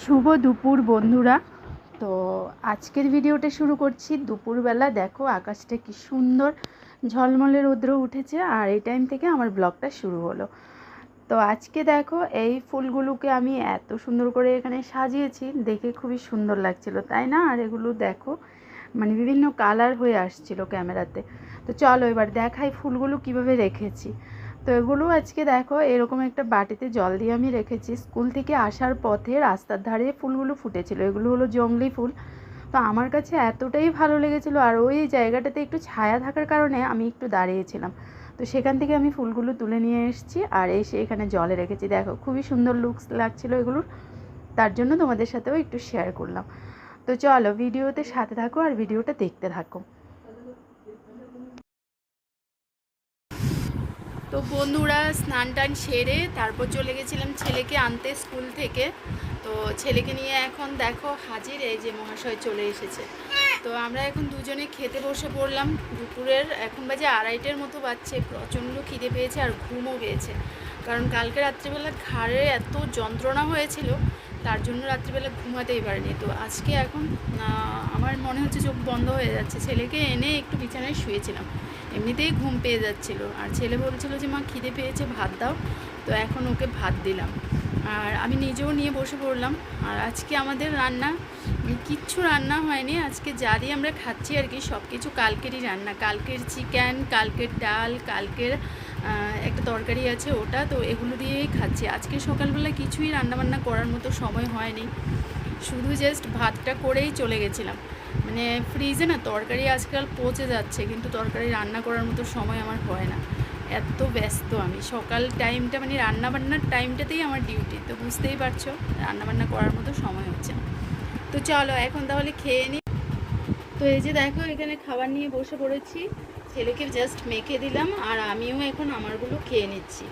শুভ দুপুর বন্ধুরা। তো আজকের ভিডিওটা শুরু করছি দুপুরবেলা। দেখো আকাশটা কি সুন্দর ঝলমলে রৌদ্র উঠেছে, আর এই টাইম থেকে আমার ব্লগটা শুরু হলো। তো আজকে দেখো এই ফুলগুলোকে আমি এত সুন্দর করে এখানে সাজিয়েছি, দেখে খুবই সুন্দর লাগছিল, তাই না? আর এগুলো দেখো মানে বিভিন্ন কালার হয়ে আসছিল ক্যামেরাতে। তো চলো এবার দেখাই ফুলগুলো কিভাবে রেখেছি। তো এগুলো আজকে দেখো এরকম একটা বাটিতে জল দিয়ে আমি রেখেছি। স্কুল থেকে আসার পথে রাস্তার ধারে ফুলগুলো ফুটেছিল, এগুলো হলো জংলি ফুল। তো আমার কাছে এতটাই ভালো লেগেছিলো, আর ওই জায়গাটাতে একটু ছায়া থাকার কারণে আমি একটু দাঁড়িয়েছিলাম। তো সেখান থেকে আমি ফুলগুলো তুলে নিয়ে এসেছি আর এসে এখানে জলে রেখেছি। দেখো খুবই সুন্দর লুকস লাগছিলো এগুলোর, তার জন্য তোমাদের সাথেও একটু শেয়ার করলাম। তো চলো ভিডিওতে সাথে থাকো আর ভিডিওটা দেখতে থাকো। তো বন্ধুরা স্নান টান সেরে তারপর চলে গেছিলাম ছেলেকে আনতে স্কুল থেকে। তো ছেলেকে নিয়ে এখন দেখো হাজির, এই যে মহাশয় চলে এসেছে। তো আমরা এখন দুজনে খেতে বসে পড়লাম দুপুরের। এখন বাজে 2:30টার মতো বাজছে। প্রচণ্ড খিদে পেয়েছে আর ঘুমও পেয়েছে, কারণ কালকে রাত্রিবেলা ঘাড়ে এত যন্ত্রণা হয়েছিল, তার জন্য রাত্রিবেলা ঘুমাতেই পারিনি। তো আজকে এখন আমার মনে হচ্ছে চোখ বন্ধ হয়ে যাচ্ছে। ছেলেকে এনে একটু বিছানায় শুয়েছিলাম, এমনিতেই ঘুম পেয়ে যাচ্ছিলো, আর ছেলে বলছিল যে মা খিদে পেয়েছে ভাত দাও। তো এখন ওকে ভাত দিলাম আর আমি নিজেও নিয়ে বসে পড়লাম। আর আজকে আমাদের রান্না কিচ্ছু রান্না হয়নি, আজকে যা দিয়ে আমরা খাচ্ছি আর কি সব কিছু কালকেরই রান্না। কালকের চিকেন, কালকের ডাল, কালকের একটা তরকারি আছে ওটা, তো এগুলো দিয়েই খাচ্ছি। আজকে সকালবেলা কিছুই রান্নাবান্না করার মতো সময় হয়নি, শুধু জাস্ট ভাতটা করেই চলে গেছিলাম। মানে ফ্রিজে না তরকারি আজকাল পচে যাচ্ছে, কিন্তু তরকারি রান্না করার মতো সময় আমার হয় না, এত ব্যস্ত আমি। সকাল টাইমটা মানে রান্নাবান্নার টাইমটাতেই আমার ডিউটি, তো বুঝতেই পারছো রান্নাবান্না করার মতো সময় হচ্ছে না। তো চলো এখন তাহলে খেয়ে নিই। তো এই যে দেখো এখানে খাবার নিয়ে বসে পড়েছি, ছেলেকে জাস্ট মেখে দিলাম আর আমিও এখন আমারগুলো খেয়ে নিচ্ছি।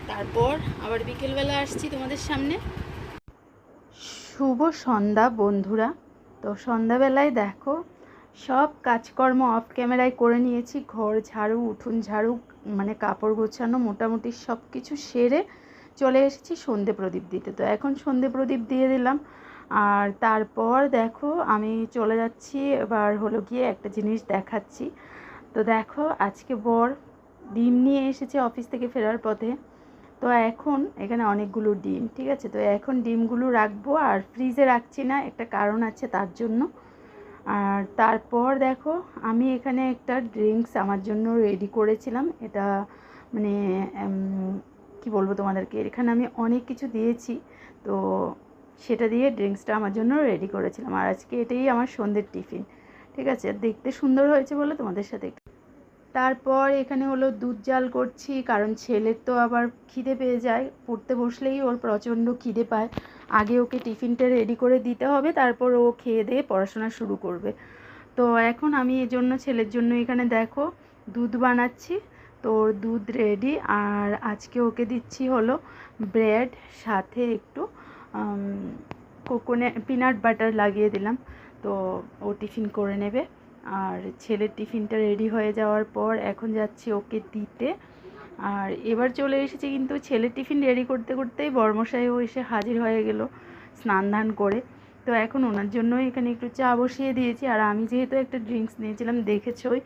তারপর আবার বিকেলবেলা আসছি তোমাদের সামনে। শুভ সন্ধ্যা বন্ধুরা। তো সন্ধ্যাবেলায় দেখো সব কাজকর্ম অফ ক্যামেরায় করে নিয়েছি, ঘর ঝাড়ু, উঠোন ঝাড়ু, মানে কাপড় গোছানো, মোটামুটি সব কিছু সেরে চলে এসেছি সন্ধে প্রদীপ দিতে। তো এখন সন্ধে প্রদীপ দিয়ে দিলাম, আর তারপর দেখো আমি চলে যাচ্ছি এবার হলো গিয়ে একটা জিনিস দেখাচ্ছি। তো দেখো আজকে বর ডিম নিয়ে এসেছে অফিস থেকে ফেরার পথে। তো এখন এখানে অনেকগুলো ডিম, ঠিক আছে। তো এখন ডিমগুলো রাখবো, আর ফ্রিজে রাখছি না, একটা কারণ আছে তার জন্য। আর তারপর দেখো আমি এখানে একটা ড্রিঙ্কস আমার জন্য রেডি করেছিলাম। এটা মানে কি বলবো তোমাদেরকে, এখানে আমি অনেক কিছু দিয়েছি, তো সেটা দিয়ে ড্রিঙ্কসটা আমার জন্য রেডি করেছিলাম। আর আজকে এটাই আমার সন্ধ্যের টিফিন, ঠিক আছে। দেখতে সুন্দর হয়েছে বলে তোমাদের সাথে। তারপর এখানে হলো দুধ জাল করছি, কারণ ছেলের তো আবার খিদে পেয়ে যায়, পড়তে বসলেই ওর প্রচণ্ড খিদে পায়। আগে ওকে টিফিনটা রেডি করে দিতে হবে, তারপর ও খেয়ে দিয়ে পড়াশোনা শুরু করবে। তো এখন আমি এই জন্য ছেলের জন্য এখানে দেখো দুধ বানাচ্ছি। তো দুধ রেডি, আর আজকে ওকে দিচ্ছি হলো ব্রেড, সাথে একটু কোকোনাট পিনাট বাটার লাগিয়ে দিলাম। তো ও টিফিন করে নেবে। আর ছেলের টিফিনটা রেডি হয়ে যাওয়ার পর এখন যাচ্ছি ওকে দিতে। আর এবার চলে এসেছি, কিন্তু ছেলের টিফিন রেডি করতে করতেই বর্মশাইও এসে হাজির হয়ে গেল স্নান ধান করে। তো এখন ওনার জন্য এখানে একটু চা বসিয়ে দিয়েছি, আর আমি যেহেতু একটা ড্রিঙ্কস নিয়েছিলাম দেখেছই,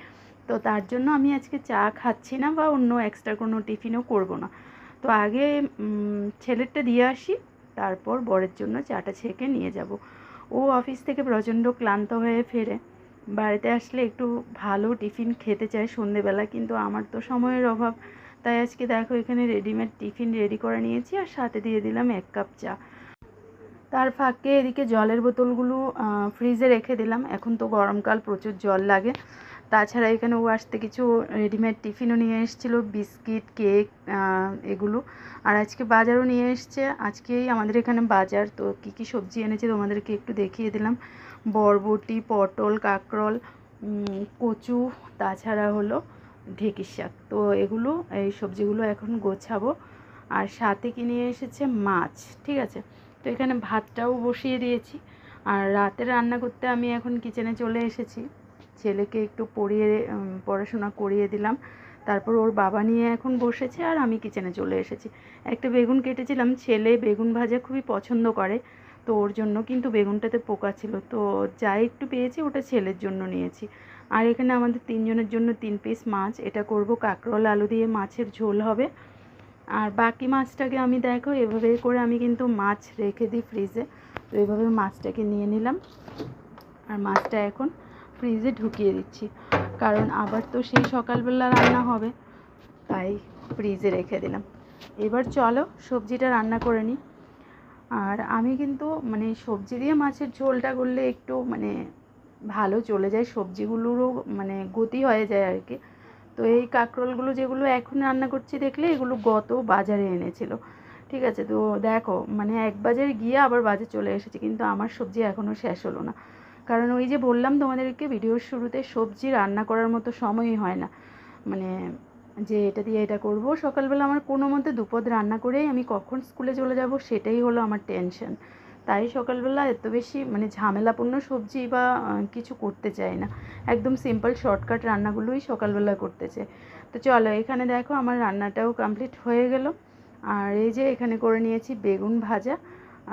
তো তার জন্য আমি আজকে চা খাচ্ছি না বা অন্য এক্সট্রা কোনো টিফিনও করব না। তো আগে ছেলেরটা দিয়ে আসি, তারপর বরের জন্য চাটা ছেঁকে নিয়ে যাব। ও অফিস থেকে প্রচণ্ড ক্লান্ত হয়ে ফেরে, বাড়িতে আসলে একটু ভালো টিফিন খেতে চায় সন্ধেবেলা, কিন্তু আমার তো সময়ের অভাব। তাই আজকে দেখো এখানে রেডিমেড টিফিন রেডি করে নিয়েছি, আর সাথে দিয়ে দিলাম 1 কাপ চা। তার ফাঁকে এদিকে জলের বোতলগুলো ফ্রিজে রেখে দিলাম, এখন তো গরমকাল প্রচুর জল লাগে। তাছাড়া এখানে ও আসতে কিছু রেডিমেড টিফিনও নিয়ে এসেছিলো, বিস্কিট, কেক, এগুলো। আর আজকে বাজারও নিয়ে এসছে, আজকেই আমাদের এখানে বাজার। তো কী কী সবজি এনেছে তোমাদেরকে একটু দেখিয়ে দিলাম। বরবটি, পটল, কাঁকরোল, কচু, তাছাড়া হলো ঢেঁকির শাক। তো এগুলো এই সবজিগুলো এখন গোছাবো। আর সাথে কি নিয়ে এসেছে মাছ, ঠিক আছে। তো এখানে ভাতটাও বসিয়ে দিয়েছি, আর রাতে রান্না করতে আমি এখন কিচেনে চলে এসেছি। ছেলেকে একটু পড়াশোনা করিয়ে দিলাম, তারপর ওর বাবা নিয়ে এখন বসেছে, আর আমি কিচেনে চলে এসেছি। একটা বেগুন কেটেছিলাম, ছেলে বেগুন ভাজা খুবই পছন্দ করে, তো ওর জন্য কিন্তু বেগুনটাতে পোকা ছিল, তো যা একটু পেয়েছি ওটা ছেলের জন্য নিয়েছি। আর এখানে আমাদের 3 জনের জন্য 3 পিস মাছ, এটা করব কাঁকরোল আলু দিয়ে মাছের ঝোল হবে। আর বাকি মাছটাকে আমি দেখো এভাবে করে আমি কিন্তু মাছ রেখে দিই ফ্রিজে, তো এভাবে মাছটাকে নিয়ে নিলাম আর মাছটা এখন ফ্রিজে ঢুকিয়ে দিচ্ছি, কারণ আবার তো সেই সকালবেলা রান্না হবে, তাই ফ্রিজে রেখে দিলাম। এবার চলো সবজিটা রান্না করে নিই। আর আমি কিন্তু মানে সবজি দিয়ে মাছের ঝোলটা করলে একটু মানে ভালো চলে যায়, সবজিগুলোরও মানে গতি হয়ে যায় আর কি। তো এই কাঁকরোলগুলো যেগুলো এখন রান্না করছি দেখলে এগুলো গত বাজারে এনেছিল, ঠিক আছে। তো দেখো মানে 1 বাজারে গিয়ে আবার বাজে চলে এসেছে, কিন্তু আমার সবজি এখনও শেষ হলো না, কারণ ওই যে বললাম তোমাদেরকে ভিডিওর শুরুতে সবজি রান্না করার মতো সময়ই হয় না, মানে যে এটা দিয়ে এটা করব। সকালবেলা আমার কোনো মতে দুপদ রান্না করেই আমি কখন স্কুলে চলে যাব সেটাই হলো আমার টেনশন, তাই সকালবেলা এত বেশি মানে ঝামেলাপূর্ণ সবজি বা কিছু করতে চাই না, একদম সিম্পল শর্টকাট রান্নাগুলোই সকালবেলা করতে চাই। তো চলো এখানে দেখো আমার রান্নাটাও কমপ্লিট হয়ে গেল। আর এই যে এখানে করে নিয়েছি বেগুন ভাজা,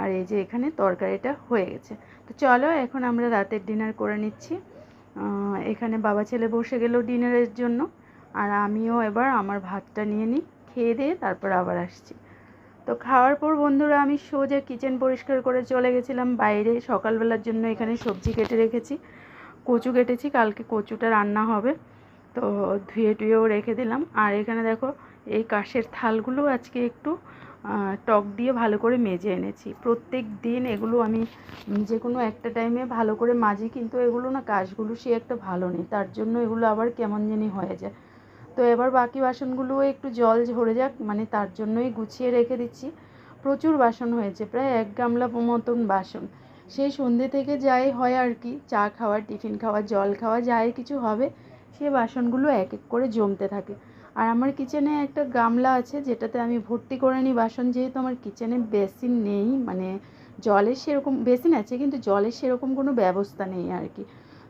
আর এই যে এখানে তরকারিটা হয়ে গেছে। তো চলো এখন আমরা রাতের ডিনার করে নিচ্ছি। এখানে বাবা ছেলে বসে গেল ডিনারের জন্য, আর আমিও এবার আমার ভাতটা নিয়ে নিই, খেয়ে দিয়ে তারপর আবার আসছি। তো খাওয়ার পর বন্ধুরা আমি সোজা কিচেন পরিষ্কার করে চলে গেছিলাম বাইরে, সকালবেলার জন্য এখানে সবজি কেটে রেখেছি, কচু কেটেছি, কালকে কচুটা রান্না হবে, তো ধুয়ে টুয়েও রেখে দিলাম। আর এখানে দেখো এই কাঁসের থালগুলো আজকে একটু টক দিয়ে ভালো করে মেজে এনেছি। প্রত্যেক দিন এগুলো আমি যে কোনো একটা টাইমে ভালো করে মাজি, কিন্তু এগুলো না কাঁচগুলো সে একটা ভালো নেই, তার জন্য এগুলো আবার কেমন জানি হয়ে যায়। তো এবার বাকি বাসনগুলোও একটু জল ঝরে যাক, মানে তার জন্যই গুছিয়ে রেখে দিচ্ছি। প্রচুর বাসন হয়েছে, প্রায় 1 গামলা মতন বাসন। সেই সন্ধ্যে থেকে যাই হয় আর কি, চা খাওয়া, টিফিন খাওয়া, জল খাওয়া, যাই কিছু হবে সে বাসনগুলো এক এক করে জমতে থাকে। আর আমার কিচেনে একটা গামলা আছে যেটাতে আমি ভর্তি করে নিই বাসন, যেহেতু আমার কিচেনে বেসিন নেই, মানে জলের সেরকম বেসিন আছে কিন্তু জলের সেরকম কোনো ব্যবস্থা নেই আর কি।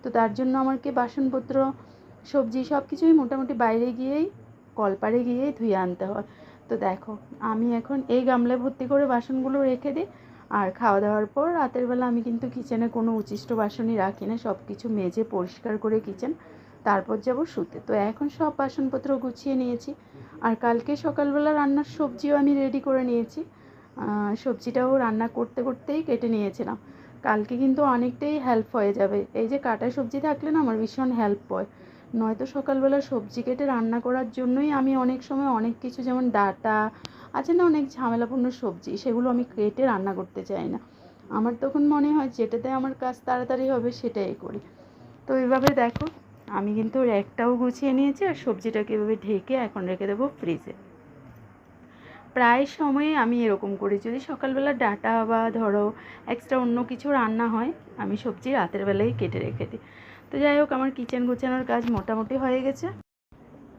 তো তার জন্য আমাকে বাসনপত্র সবজি সব কিছুই মোটামুটি বাইরে গিয়েই কলপারে গিয়েই ধুয়ে আনতে হয়। তো দেখো আমি এখন এই গামলায় ভর্তি করে বাসনগুলো রেখে দিই, আর খাওয়া দাওয়ার পর রাতের বেলা আমি কিন্তু কিচেনে কোনো উচ্ছিষ্ট বাসনই রাখি না, সব কিছু মেজে পরিষ্কার করে কিচেন তারপর যাব শুতে। তো এখন সব বাসনপত্র গুছিয়ে নিয়েছি, আর কালকে সকালবেলা রান্নার সবজিও আমি রেডি করে নিয়েছি, সবজিটাও রান্না করতে করতেই কেটে নিয়েছিলাম। কালকে কিন্তু অনেকটাই হেল্প হয়ে যাবে, এই যে কাটা সবজি থাকলে না আমার ভীষণ হেল্প হয়, নয়তো সকালবেলা সবজি কেটে রান্না করার জন্যই আমি অনেক সময় অনেক কিছু যেমন ডাঁটা আছে না অনেক ঝামেলাপূর্ণ সবজি, সেগুলো আমি কেটে রান্না করতে চাই না। আমার তখন মনে হয় যেটাতে আমার কাজ তাড়াতাড়ি হবে সেটাই করি। তো এইভাবে দেখো আমি কিন্তু র্যাকটাও গুছিয়ে নিয়েছি, আর সবজিটাকে এভাবে ঢেকে এখন রেখে দেবো ফ্রিজে। প্রায় সময়ে আমি এরকম করি, যদি সকালবেলা ডাঁটা বা ধরো এক্সট্রা অন্য কিছু রান্না হয় আমি সবজি রাতের বেলায় কেটে রেখে দিই। তো যাই হোক আমার কিচেন গোছানোর কাজ মোটামুটি হয়ে গেছে।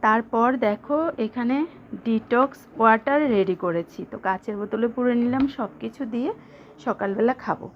তারপর দেখো এখানে ডিটক্স ওয়াটার রেডি করেছি, তো কাচের বোতলে পুরে নিলাম, সব কিছু দিয়ে সকালবেলা খাবো।